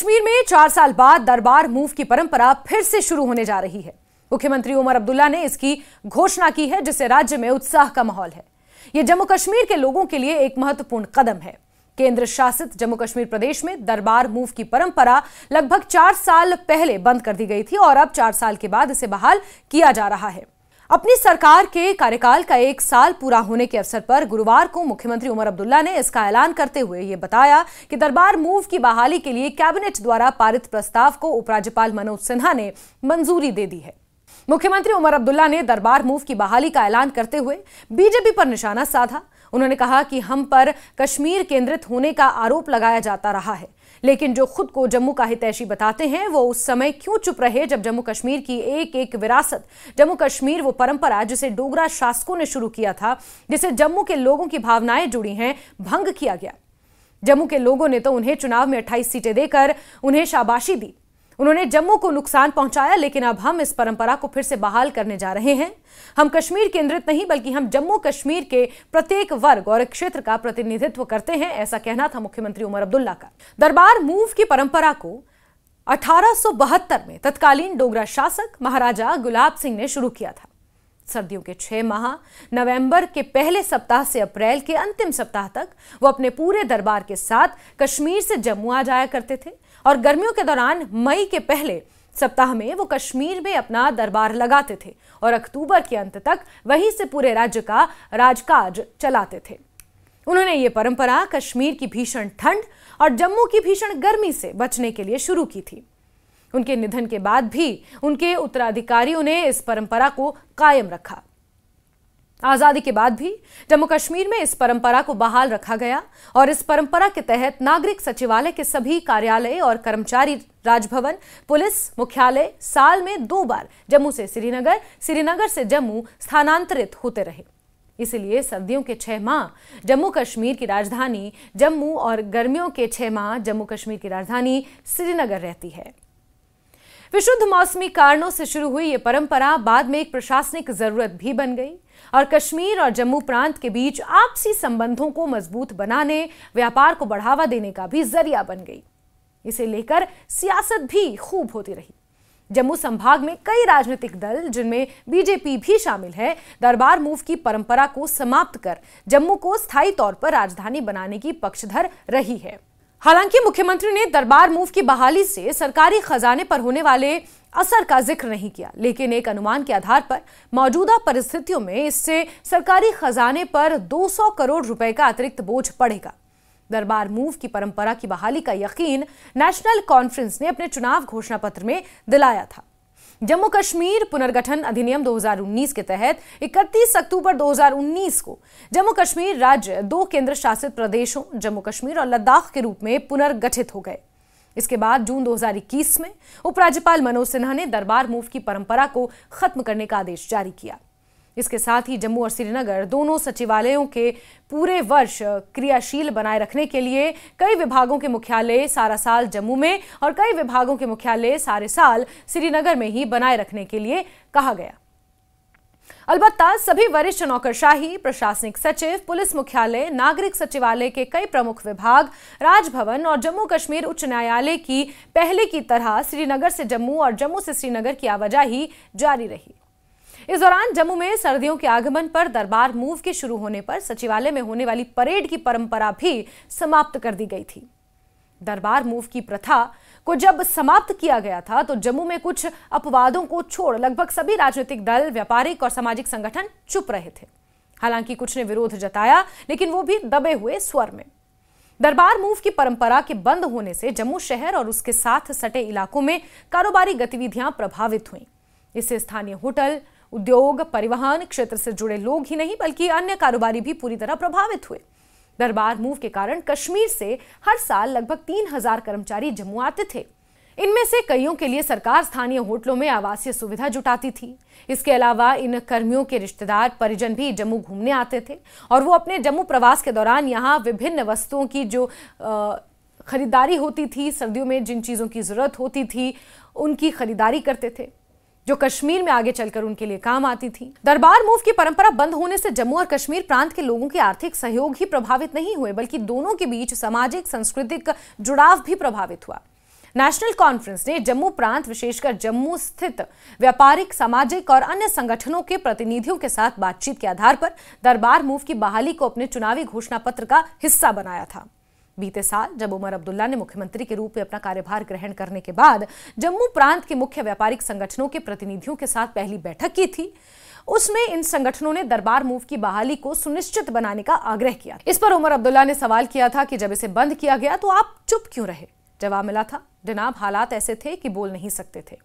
कश्मीर में 4 साल बाद दरबार मूव की परंपरा फिर से शुरू होने जा रही है। मुख्यमंत्री उमर अब्दुल्ला ने इसकी घोषणा की है, जिससे राज्य में उत्साह का माहौल है। यह जम्मू कश्मीर के लोगों के लिए एक महत्वपूर्ण कदम है। केंद्र शासित जम्मू कश्मीर प्रदेश में दरबार मूव की परंपरा लगभग 4 साल पहले बंद कर दी गई थी और अब 4 साल के बाद इसे बहाल किया जा रहा है। अपनी सरकार के कार्यकाल का 1 साल पूरा होने के अवसर पर गुरुवार को मुख्यमंत्री उमर अब्दुल्ला ने इसका ऐलान करते हुए यह बताया कि दरबार मूव की बहाली के लिए कैबिनेट द्वारा पारित प्रस्ताव को उपराज्यपाल मनोज सिन्हा ने मंजूरी दे दी है। मुख्यमंत्री उमर अब्दुल्ला ने दरबार मूव की बहाली का ऐलान करते हुए बीजेपी पर निशाना साधा। उन्होंने कहा कि हम पर कश्मीर केंद्रित होने का आरोप लगाया जाता रहा है, लेकिन जो खुद को जम्मू का हितैषी बताते हैं वो उस समय क्यों चुप रहे जब जम्मू कश्मीर की एक एक विरासत, जम्मू कश्मीर वो परंपरा जिसे डोगरा शासकों ने शुरू किया था, जिसे जम्मू के लोगों की भावनाएं जुड़ी हैं, भंग किया गया। जम्मू के लोगों ने तो उन्हें चुनाव में 28 सीटें देकर उन्हें शाबाशी दी। उन्होंने जम्मू को नुकसान पहुंचाया, लेकिन अब हम इस परंपरा को फिर से बहाल करने जा रहे हैं। हम कश्मीर केंद्रित नहीं बल्कि हम जम्मू कश्मीर के प्रत्येक वर्ग और क्षेत्र का प्रतिनिधित्व करते हैं, ऐसा कहना था मुख्यमंत्री उमर अब्दुल्ला का। दरबार मूव की परंपरा को 1872 में तत्कालीन डोगरा शासक महाराजा गुलाब सिंह ने शुरू किया था। सर्दियों के 6 माह नवंबर के पहले सप्ताह से अप्रैल के अंतिम सप्ताह तक वो अपने पूरे दरबार के साथ कश्मीर से जम्मू आ जाया करते थे और गर्मियों के दौरान मई के पहले सप्ताह में वो कश्मीर में अपना दरबार लगाते थे और अक्टूबर के अंत तक वहीं से पूरे राज्य का राजकाज चलाते थे। उन्होंने ये परंपरा कश्मीर की भीषण ठंड और जम्मू की भीषण गर्मी से बचने के लिए शुरू की थी। उनके निधन के बाद भी उनके उत्तराधिकारियों ने इस परंपरा को कायम रखा। आजादी के बाद भी जम्मू कश्मीर में इस परंपरा को बहाल रखा गया और इस परंपरा के तहत नागरिक सचिवालय के सभी कार्यालय और कर्मचारी राजभवन, पुलिस मुख्यालय साल में 2 बार जम्मू से श्रीनगर, श्रीनगर से जम्मू स्थानांतरित होते रहे। इसलिए सर्दियों के 6 माह जम्मू कश्मीर की राजधानी जम्मू और गर्मियों के 6 माह जम्मू कश्मीर की राजधानी श्रीनगर रहती है। विशुद्ध मौसमी कारणों से शुरू हुई ये परंपरा बाद में एक प्रशासनिक जरूरत भी बन गई और कश्मीर और जम्मू प्रांत के बीच आपसी संबंधों को मजबूत बनाने, व्यापार को बढ़ावा देने का भी जरिया बन गई। इसे लेकर सियासत भी खूब होती रही। जम्मू संभाग में कई राजनीतिक दल, जिनमें बीजेपी भी शामिल है, दरबार मूव की परंपरा को समाप्त कर जम्मू को स्थायी तौर पर राजधानी बनाने की पक्षधर रही है। हालांकि मुख्यमंत्री ने दरबार मूव की बहाली से सरकारी खजाने पर होने वाले असर का जिक्र नहीं किया, लेकिन एक अनुमान के आधार पर मौजूदा परिस्थितियों में इससे सरकारी खजाने पर 200 करोड़ रुपए का अतिरिक्त बोझ पड़ेगा। दरबार मूव की परंपरा की बहाली का यकीन नेशनल कॉन्फ्रेंस ने अपने चुनाव घोषणा पत्र में दिलाया था। जम्मू कश्मीर पुनर्गठन अधिनियम 2019 के तहत 31 अक्टूबर 2019 को जम्मू कश्मीर राज्य 2 केंद्र शासित प्रदेशों जम्मू कश्मीर और लद्दाख के रूप में पुनर्गठित हो गए। इसके बाद जून 2021 में उपराज्यपाल मनोज सिन्हा ने दरबार मूव की परंपरा को खत्म करने का आदेश जारी किया। इसके साथ ही जम्मू और श्रीनगर दोनों सचिवालयों के पूरे वर्ष क्रियाशील बनाए रखने के लिए कई विभागों के मुख्यालय सारा साल जम्मू में और कई विभागों के मुख्यालय सारे साल श्रीनगर में ही बनाए रखने के लिए कहा गया। अलबत्ता सभी वरिष्ठ नौकरशाही, प्रशासनिक सचिव, पुलिस मुख्यालय, नागरिक सचिवालय के कई प्रमुख विभाग, राजभवन और जम्मू कश्मीर उच्च न्यायालय की पहले की तरह श्रीनगर से जम्मू और जम्मू से श्रीनगर की आवाजाही जारी रही। इस दौरान जम्मू में सर्दियों के आगमन पर दरबार मूव के शुरू होने पर सचिवालय में होने वाली परेड की परंपरा भी समाप्त कर दी गई थी। दरबार मूव की प्रथा को जब समाप्त किया गया था तो जम्मू में कुछ अपवादों को छोड़ लगभग सभी राजनीतिक दल, व्यापारिक और सामाजिक संगठन चुप रहे थे। हालांकि कुछ ने विरोध जताया, लेकिन वो भी दबे हुए स्वर में। दरबार मूव की परंपरा के बंद होने से जम्मू शहर और उसके साथ सटे इलाकों में कारोबारी गतिविधियां प्रभावित हुई। इससे स्थानीय होटल, उद्योग, परिवहन क्षेत्र से जुड़े लोग ही नहीं बल्कि अन्य कारोबारी भी पूरी तरह प्रभावित हुए। दरबार मूव के कारण कश्मीर से हर साल लगभग 3000 कर्मचारी जम्मू आते थे। इनमें से कईयों के लिए सरकार स्थानीय होटलों में आवासीय सुविधा जुटाती थी। इसके अलावा इन कर्मियों के रिश्तेदार, परिजन भी जम्मू घूमने आते थे और वो अपने जम्मू प्रवास के दौरान यहाँ विभिन्न वस्तुओं की जो खरीदारी होती थी, सर्दियों में जिन चीज़ों की जरूरत होती थी उनकी खरीदारी करते थे, जो कश्मीर में आगे चलकर उनके लिए काम आती थी। दरबार मूव की परंपरा बंद होने से जम्मू और कश्मीर प्रांत के लोगों के आर्थिक सहयोग ही प्रभावित नहीं हुए, बल्कि दोनों के बीच सामाजिक सांस्कृतिक जुड़ाव भी प्रभावित हुआ। नेशनल कॉन्फ्रेंस ने जम्मू प्रांत, विशेषकर जम्मू स्थित व्यापारिक, सामाजिक और अन्य संगठनों के प्रतिनिधियों के साथ बातचीत के आधार पर दरबार मूव की बहाली को अपने चुनावी घोषणा पत्र का हिस्सा बनाया था। बीते साल जब उमर अब्दुल्ला ने मुख्यमंत्री के रूप में अपना कार्यभार ग्रहण करने के बाद जम्मू प्रांत के मुख्य व्यापारिक संगठनों के प्रतिनिधियों के साथ पहली बैठक की थी, उसमें इन संगठनों ने दरबार मूव की बहाली को सुनिश्चित बनाने का आग्रह किया। इस पर उमर अब्दुल्ला ने सवाल किया था कि जब इसे बंद किया गया तो आप चुप क्यों रहे? जवाब मिला था, जनाब, हालात ऐसे थे कि बोल नहीं सकते थे।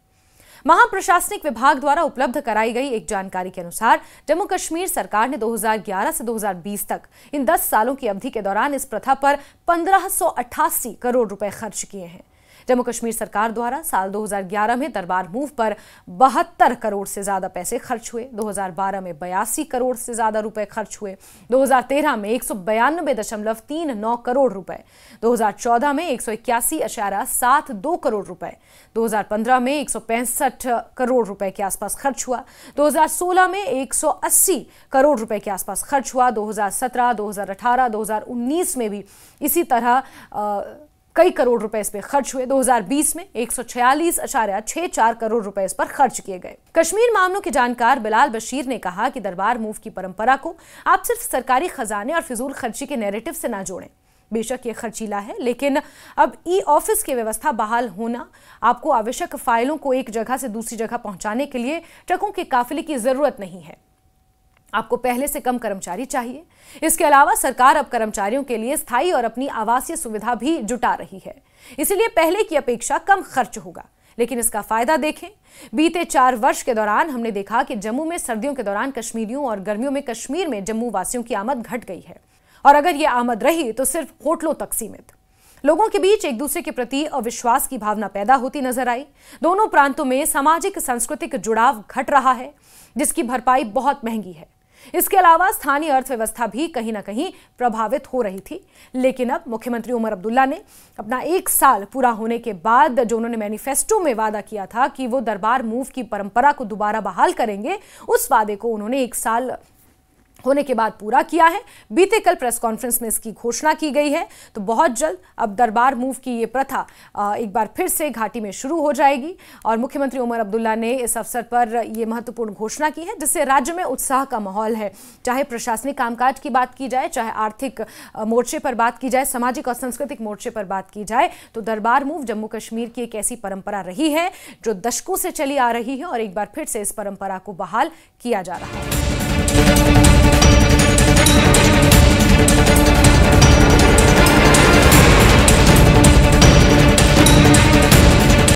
महाप्रशासनिक विभाग द्वारा उपलब्ध कराई गई एक जानकारी के अनुसार जम्मू कश्मीर सरकार ने 2011 से 2020 तक इन 10 सालों की अवधि के दौरान इस प्रथा पर 1588 करोड़ रुपए खर्च किए हैं। जम्मू कश्मीर सरकार द्वारा साल 2011 में दरबार मूव पर 72 करोड़ से ज्यादा पैसे खर्च हुए, 2012 में 82 करोड़ से ज्यादा रुपए खर्च हुए, 2013 में 192.39 करोड़ रुपए, 2014 में 181.72 करोड़ रुपए, 2015 में 165 करोड़ रुपए के आसपास खर्च हुआ, 2016 में 180 करोड़ रुपए के आसपास खर्च हुआ, 2017, 2018, 2019 में भी इसी तरह कई करोड़ रुपए इस पर खर्च हुए। 2020 में 146.64 करोड़ रुपए इस पर खर्च किए गए। कश्मीर मामलों के जानकार बिलाल बशीर ने कहा कि दरबार मूव की परंपरा को आप सिर्फ सरकारी खजाने और फिजूल खर्ची के नैरेटिव से ना जोड़ें। बेशक ये खर्चीला है, लेकिन अब ई ऑफिस की व्यवस्था बहाल होना, आपको आवश्यक फाइलों को एक जगह से दूसरी जगह पहुंचाने के लिए ट्रकों के काफिले की जरूरत नहीं है। आपको पहले से कम कर्मचारी चाहिए। इसके अलावा सरकार अब कर्मचारियों के लिए स्थायी और अपनी आवासीय सुविधा भी जुटा रही है, इसलिए पहले की अपेक्षा कम खर्च होगा। लेकिन इसका फायदा देखें, बीते 4 वर्ष के दौरान हमने देखा कि जम्मू में सर्दियों के दौरान कश्मीरियों और गर्मियों में कश्मीर में जम्मू वासियों की आमद घट गई है, और अगर यह आमद रही तो सिर्फ होटलों तक सीमित। लोगों के बीच एक दूसरे के प्रति अविश्वास की भावना पैदा होती नजर आई। दोनों प्रांतों में सामाजिक सांस्कृतिक जुड़ाव घट रहा है, जिसकी भरपाई बहुत महंगी है। इसके अलावा स्थानीय अर्थव्यवस्था भी कहीं ना कहीं प्रभावित हो रही थी। लेकिन अब मुख्यमंत्री उमर अब्दुल्ला ने अपना 1 साल पूरा होने के बाद जो उन्होंने मैनिफेस्टो में वादा किया था कि वो दरबार मूव की परंपरा को दोबारा बहाल करेंगे, उस वादे को उन्होंने 1 साल होने के बाद पूरा किया है। बीते कल प्रेस कॉन्फ्रेंस में इसकी घोषणा की गई है। तो बहुत जल्द अब दरबार मूव की ये प्रथा एक बार फिर से घाटी में शुरू हो जाएगी, और मुख्यमंत्री उमर अब्दुल्ला ने इस अवसर पर ये महत्वपूर्ण घोषणा की है, जिससे राज्य में उत्साह का माहौल है। चाहे प्रशासनिक कामकाज की बात की जाए, चाहे आर्थिक मोर्चे पर बात की जाए, सामाजिक और सांस्कृतिक मोर्चे पर बात की जाए, तो दरबार मूव जम्मू कश्मीर की एक ऐसी परंपरा रही है जो दशकों से चली आ रही है, और एक बार फिर से इस परंपरा को बहाल किया जा रहा है।